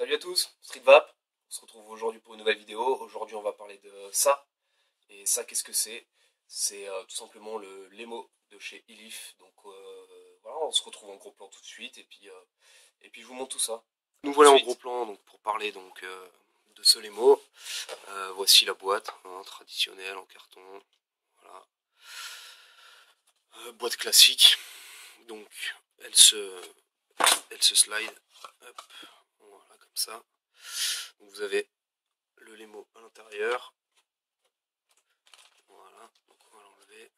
Salut à tous, Streetvap. On se retrouve aujourd'hui pour une nouvelle vidéo. Aujourd'hui, on va parler de ça. Et ça, qu'est-ce que c'est? C'est tout simplement le Lemo de chez Elif. Donc voilà, on se retrouve en gros plan tout de suite et puis je vous montre tout ça. Nous voilà en gros plan donc pour parler de ce Lemo. Voici la boîte hein, traditionnelle en carton. Voilà. Boîte classique. Donc elle se slide. Hop, voilà comme ça. Donc vous avez le Lemo à l'intérieur. Voilà, donc on va l'enlever.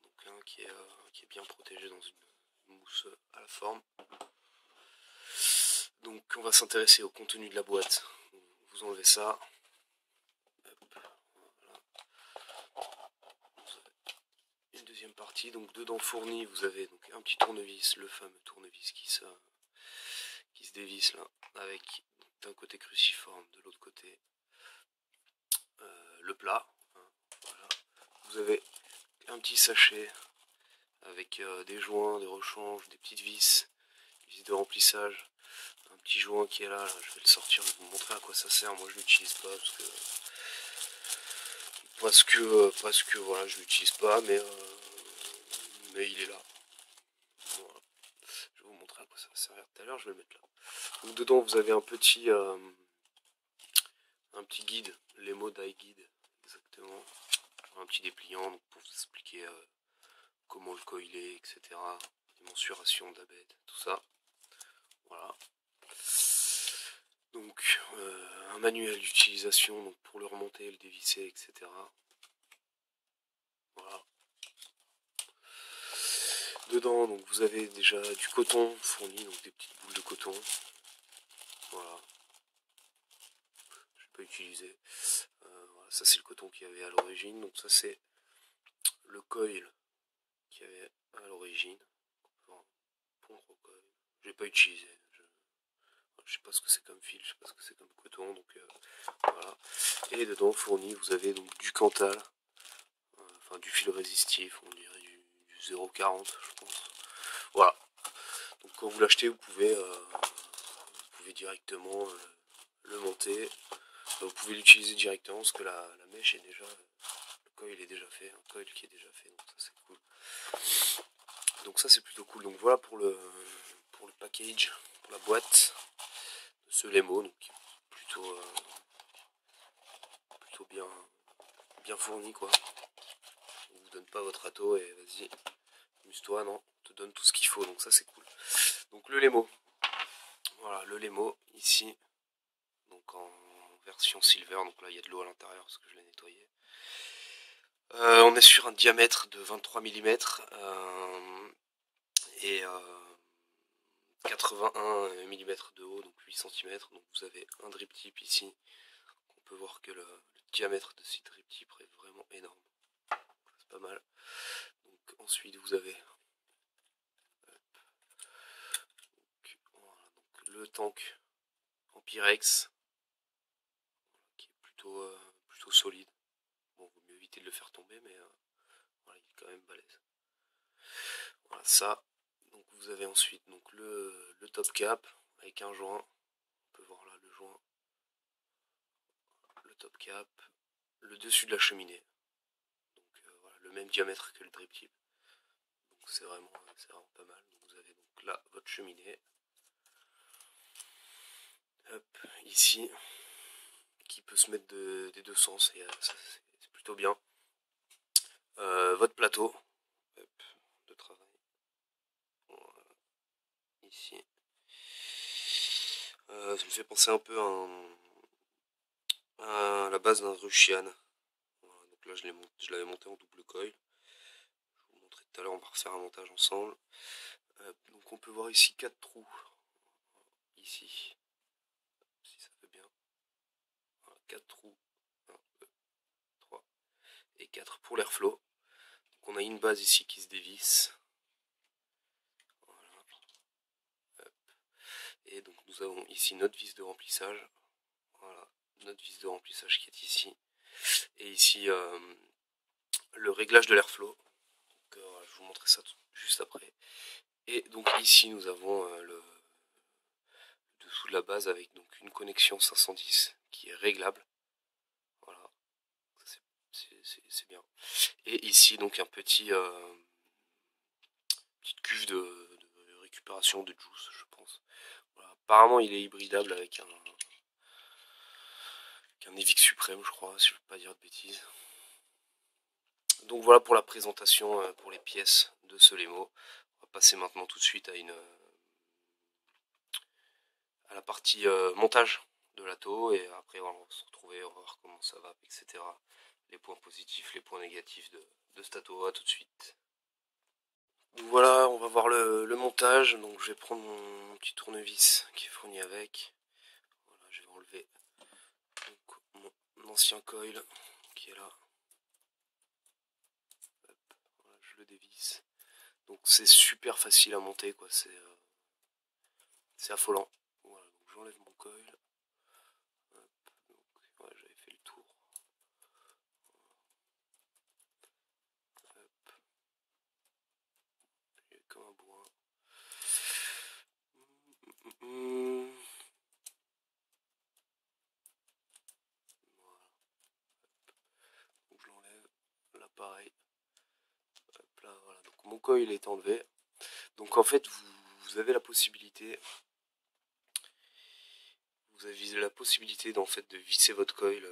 Donc un qui est bien protégé dans une mousse à la forme. Donc on va s'intéresser au contenu de la boîte. Vous enlevez ça. Hop, voilà. Une deuxième partie, donc dedans fourni, vous avez donc un petit tournevis, le fameux tournevis qui se dévisse là, avec d'un côté cruciforme, de l'autre côté le plat. Hein, voilà. Vous avez un petit sachet avec des joints, des rechanges, des petites vis de remplissage, un petit joint qui est là, je vais le sortir, je vais vous montrer à quoi ça sert. Moi je l'utilise pas parce que voilà, je l'utilise pas, mais il est là. Voilà. Je vais vous montrer à quoi ça va servir tout à l'heure, je vais le mettre là. Donc dedans vous avez un petit guide, Lemo Die Guide, exactement, un petit dépliant donc pour vous expliquer comment le coiler, etc. Les mensurations d'abed, tout ça. Voilà. Donc un manuel d'utilisation donc pour le remonter, le dévisser, etc. Voilà. Dedans donc vous avez déjà du coton fourni, donc des petites boules de coton. Voilà. Je vais pas utiliser. Voilà, ça c'est le coton qu'il y avait à l'origine. Donc ça c'est le coil qu'il y avait à l'origine. Enfin, pondre au coil. Je vais pas utiliser. Je sais pas ce que c'est comme fil, je sais pas ce que c'est comme coton, donc voilà. Et dedans fourni, vous avez donc du Cantal, enfin du fil résistif, on dirait du 0,40 je pense. Voilà. Donc quand vous l'achetez, vous pouvez directement le monter. Vous pouvez l'utiliser directement parce que la mèche est déjà, le coil est déjà fait, un coil qui est déjà fait, donc ça c'est cool. Donc ça c'est plutôt cool. Donc voilà pour le package, pour la boîte de ce Lemo, donc plutôt bien fourni quoi. On vous donne pas votre râteau et vas-y, amuse-toi, non, on te donne tout ce qu'il faut, donc ça c'est cool. Donc le Lemo, voilà le Lemo ici, donc en version silver, donc là il y a de l'eau à l'intérieur parce que je l'ai nettoyé. On est sur un diamètre de 23 mm et 81 mm de haut, donc 8 cm. Donc vous avez un drip tip ici. On peut voir que le diamètre de ce drip tip est vraiment énorme. C'est pas mal. Donc ensuite vous avez voilà, donc le tank en Pyrex qui est plutôt solide. Bon, vaut mieux éviter de le faire tomber, mais voilà, il est quand même balèze. Voilà ça. Donc vous avez ensuite donc le top cap avec un joint. On peut voir là le joint, le top cap, le dessus de la cheminée. Donc voilà, le même diamètre que le drip tip. Donc c'est vraiment pas mal. Donc vous avez donc là votre cheminée. Hop, ici, qui peut se mettre des deux sens, et c'est plutôt bien. Votre plateau hop, de travail. Voilà, ici. Ça me fait penser un peu à la base d'un Rushian. Voilà, donc là je l'avais monté en double coil. Je vous montrerai tout à l'heure, on va refaire un montage ensemble. Donc on peut voir ici 4 trous. Ici, si ça fait bien. Voilà, 4 trous. 1, 2, 3 et 4 pour l'airflow. Donc on a une base ici qui se dévisse. Voilà. Hop. Et donc nous avons ici notre vis de remplissage. Voilà, notre vis de remplissage qui est ici. Et ici le réglage de l'airflow. Voilà, je vous montrerai ça juste après. Et donc ici nous avons le dessous de la base avec donc une connexion 510 qui est réglable. Voilà, c'est bien. Et ici donc un petit petite cuve de récupération de juice, je pense. Voilà. Apparemment il est hybridable avec un Evic Suprême, je crois, si je veux pas dire de bêtises. Donc voilà pour la présentation pour les pièces de ce Lemo. On va passer maintenant tout de suite à la partie montage de l'ATO, et après on va se retrouver, on va voir comment ça va, etc. Les points positifs, les points négatifs de cette ATO. À tout de suite. Donc voilà, on va voir le montage. Donc je vais prendre mon petit tournevis qui est fourni avec. Voilà, je vais enlever donc, mon ancien coil qui est là. Hop, voilà, je le dévisse. Donc c'est super facile à monter, quoi. C'est affolant. Voilà, donc j'enlève mon coil. Hop, donc, ouais, j'avais fait le tour. Hop, il est comme un bourrin. Voilà, donc je l'enlève. Là pareil. Hop là, voilà. Donc mon coil est enlevé. Donc en fait vous avez la possibilité. Vous avez la possibilité d'en fait de visser votre coil.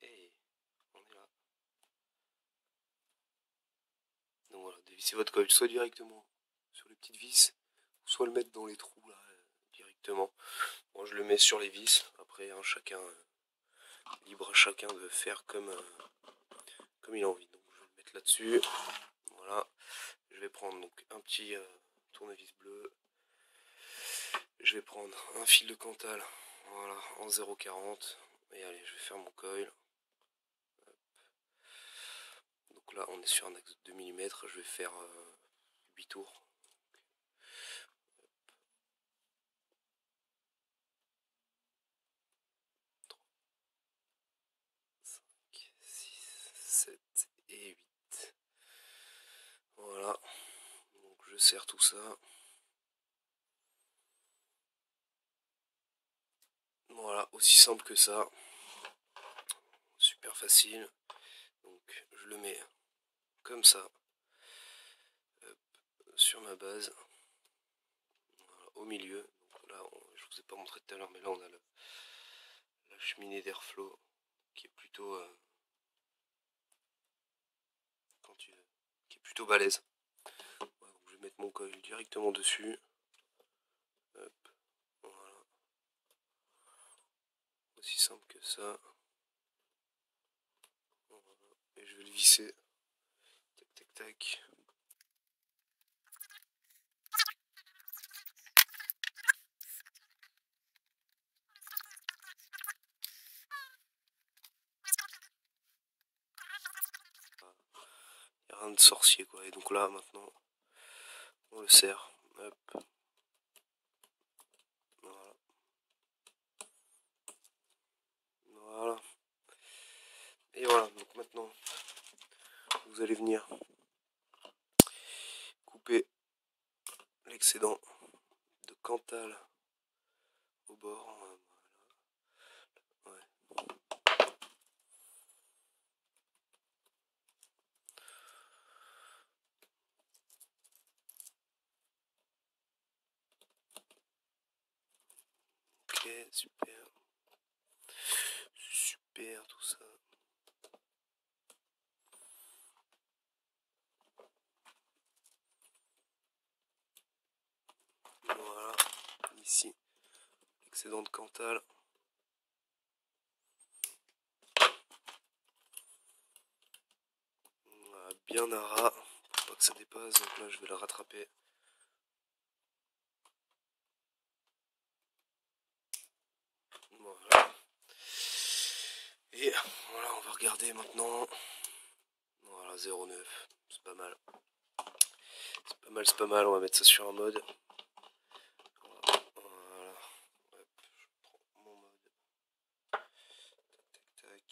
Hey, on est là. Donc voilà, de visser votre coil soit directement sur les petites vis, soit le mettre dans les trous là directement. Moi je le mets sur les vis. Après hein, chacun libre à chacun de faire comme il a envie. Donc je vais le mettre là-dessus. Voilà. Je vais prendre donc un petit tournevis bleu. Je vais prendre un fil de Cantal, voilà, en 0,40. Et allez, je vais faire mon coil. Donc là, on est sur un axe de 2 mm. Je vais faire 8 tours. 3, 5, 6, 7 et 8. Voilà. Donc je serre tout ça. Voilà, aussi simple que ça. Super facile. Donc je le mets comme ça. Hop, sur ma base. Voilà, au milieu. Donc là, je vous ai pas montré tout à l'heure, mais là on a la cheminée d'airflow qui est plutôt qui est plutôt balèze. Voilà, donc je vais mettre mon coil directement dessus. Hop, voilà. Aussi simple que ça. Voilà. Et je vais le visser. Tac tac tac. Il n'y a rien de sorcier quoi. Et donc là maintenant on le serre. Hop. Voilà. Voilà. Et voilà, donc maintenant vous allez venir couper l'excédent de Cantal au bord. Ouais. Ok, super. Super tout ça. Voilà, ici, l'excédent de Cantal. Voilà, bien à ras, pour pas que ça dépasse, donc là je vais le rattraper. Voilà. Et voilà, on va regarder maintenant. Voilà, 0,9, c'est pas mal. C'est pas mal, c'est pas mal, on va mettre ça sur un mode. Voilà, hop, je prends mon mode. Tac, tac, tac.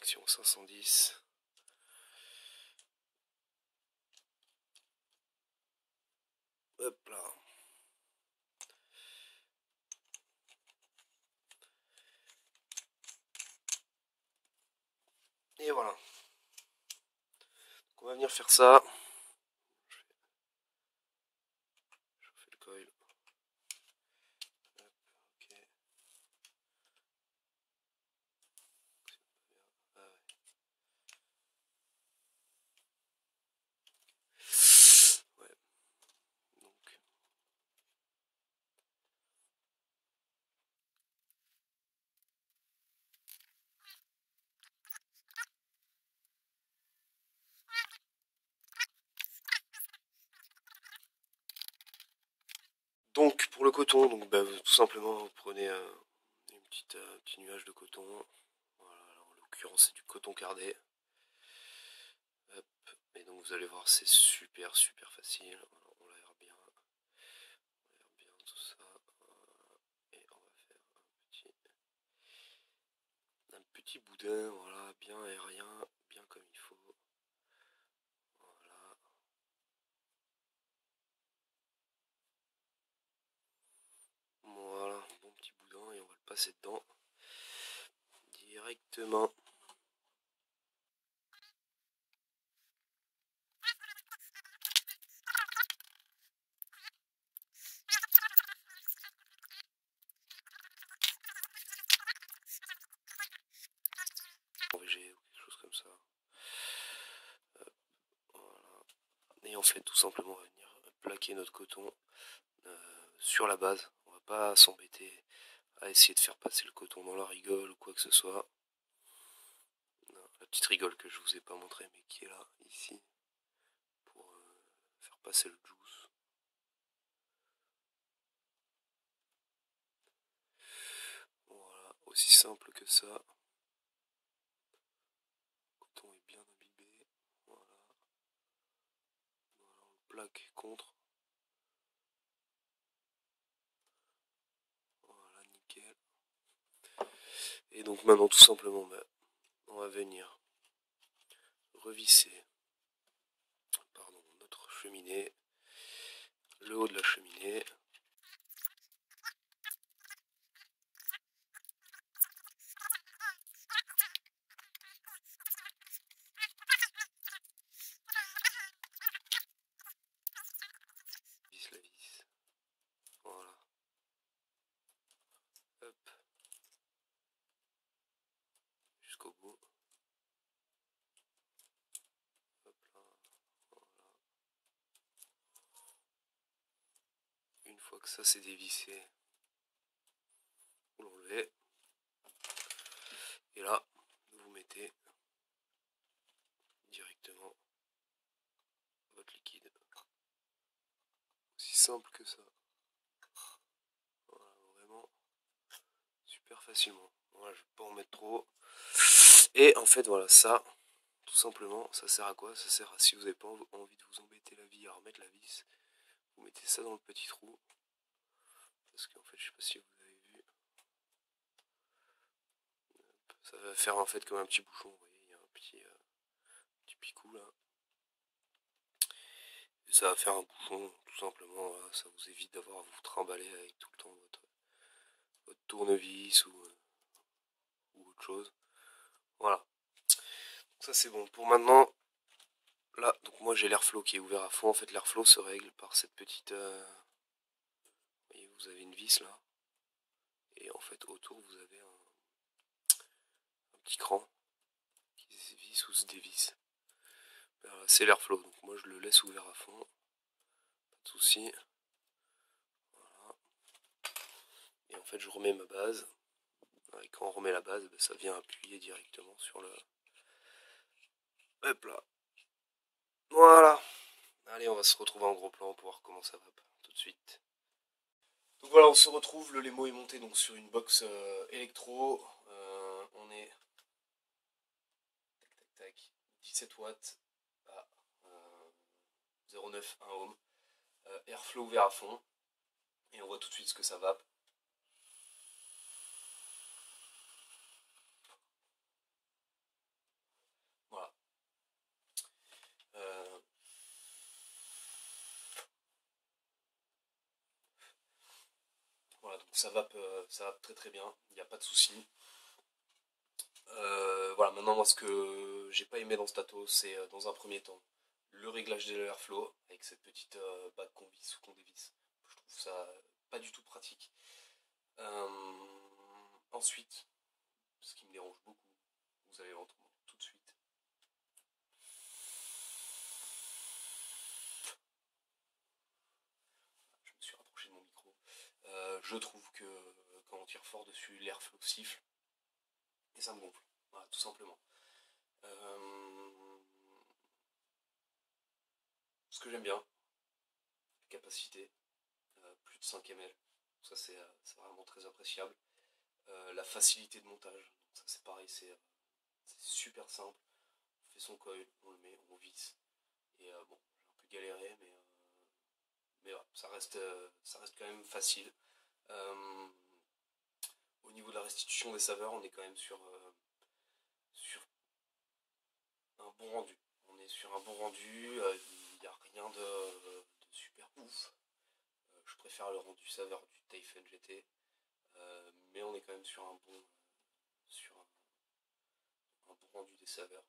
direction 510. Hop là. Et voilà. Donc on va venir faire ça. Je fais le coil. Hop, ok. Ah ouais. Ouais. Donc. Donc pour le coton, donc bah, tout simplement vous prenez une petit nuage de coton. Voilà, alors, en l'occurrence c'est du coton cardé. Hop. Et donc vous allez voir c'est super facile. Alors, on l'aère bien. On l'aère bien tout ça. Et on va faire un petit boudin, voilà, bien aérien, bien comme il faut. Voilà. Voilà, un bon petit boudin et on va le passer dedans directement. En VG ou quelque chose comme ça. Voilà. Et en fait, tout simplement, on va venir plaquer notre coton sur la base. On va pas s'embêter à essayer de faire passer le coton dans la rigole ou quoi que ce soit. Non, la petite rigole que je vous ai pas montré mais qui est là, ici, pour faire passer le juice. Voilà, aussi simple que ça. Le coton est bien imbibé. Voilà. Voilà, on le plaque contre. Voilà, nickel. Et donc maintenant tout simplement, bah, on va venir revisser notre cheminée, le haut de la cheminée. Visse la vis. Voilà. Hop. Jusqu'au bout. Hop là. Voilà. Une fois que ça c'est dévissé, vous l'enlevez. Et là, vous mettez directement votre liquide. Aussi simple que ça. Voilà, vraiment super facilement. Voilà, je vais pas en mettre trop. Et en fait, voilà, ça, tout simplement, ça sert à quoi? Ça sert à, si vous n'avez pas envie de vous embêter la vie à remettre la vis, vous mettez ça dans le petit trou. Parce qu'en fait, je sais pas si vous avez vu. Ça va faire en fait comme un petit bouchon, vous voyez, il y a un petit picou là. Et ça va faire un bouchon, tout simplement, voilà, ça vous évite d'avoir à vous trimballer avec tout le temps votre tournevis ou autre chose. Voilà. Donc ça c'est bon. Pour maintenant, là, donc moi j'ai l'airflow qui est ouvert à fond. En fait, l'airflow se règle par cette petite... vous voyez, vous avez une vis là. Et en fait, autour, vous avez un petit cran qui se visse ou se dévisse. Voilà, c'est l'airflow. Donc moi je le laisse ouvert à fond. Pas de souci. Voilà. Et en fait, je remets ma base. Et quand on remet la base, ben, ça vient appuyer directement sur le... Hop là. Voilà. Allez, on va se retrouver en gros plan pour voir comment ça va tout de suite. Donc voilà, on se retrouve, le Lemo est monté donc sur une box électro. On est tac, tac, 17 watts à 0,9, 1 ohm. Airflow ouvert à fond. Et on voit tout de suite ce que ça va. Voilà, donc ça vape très très bien, il n'y a pas de souci. Voilà, maintenant moi ce que j'ai pas aimé dans ce tato, c'est dans un premier temps le réglage de l'airflow avec cette petite bague qu'on visse ou qu'on dévisse. Je trouve ça pas du tout pratique. Ensuite, ce qui me dérange beaucoup, vous allez l'entendre tout de suite. Je me suis rapproché de mon micro. Je trouve que quand on tire fort dessus, l'airflow siffle et ça me gonfle. Voilà, tout simplement. Ce que j'aime bien, la capacité, plus de 5 ml. Ça c'est vraiment très appréciable. La facilité de montage, ça c'est pareil, c'est super simple. On fait son coil, on le met, on visse. Et bon, j'ai un peu galéré, mais voilà, ça reste quand même facile. Euh, Au niveau de la restitution des saveurs, on est quand même sur un bon rendu. On est sur un bon rendu, il n'y a rien de super ouf. Je préfère le rendu saveur du Typhon GT, mais on est quand même sur un bon rendu des saveurs.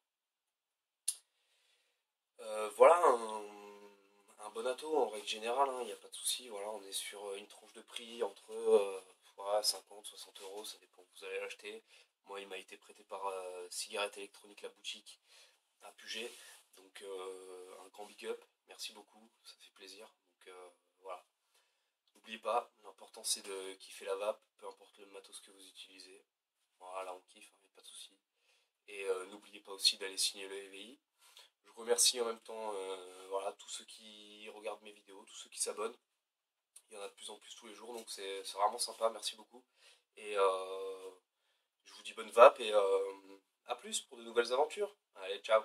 Voilà un bon ato en règle générale, il n'y a pas de souci. Voilà, on est sur une tranche de prix entre voilà, 50, 60 euros, ça dépend où vous allez l'acheter. Moi, il m'a été prêté par Cigarette Électronique La Boutique à Puget, donc un grand big up, merci beaucoup, ça fait plaisir. Donc voilà, n'oubliez pas, l'important c'est de kiffer la vape, peu importe le matos que vous utilisez. Voilà, on kiffe, il n'y a pas de souci. Et n'oubliez pas aussi d'aller signer le EVI. Je remercie en même temps voilà, tous ceux qui regardent mes vidéos, tous ceux qui s'abonnent. Il y en a de plus en plus tous les jours, donc c'est vraiment sympa, merci beaucoup. Et je vous dis bonne vape et à plus pour de nouvelles aventures. Allez, ciao!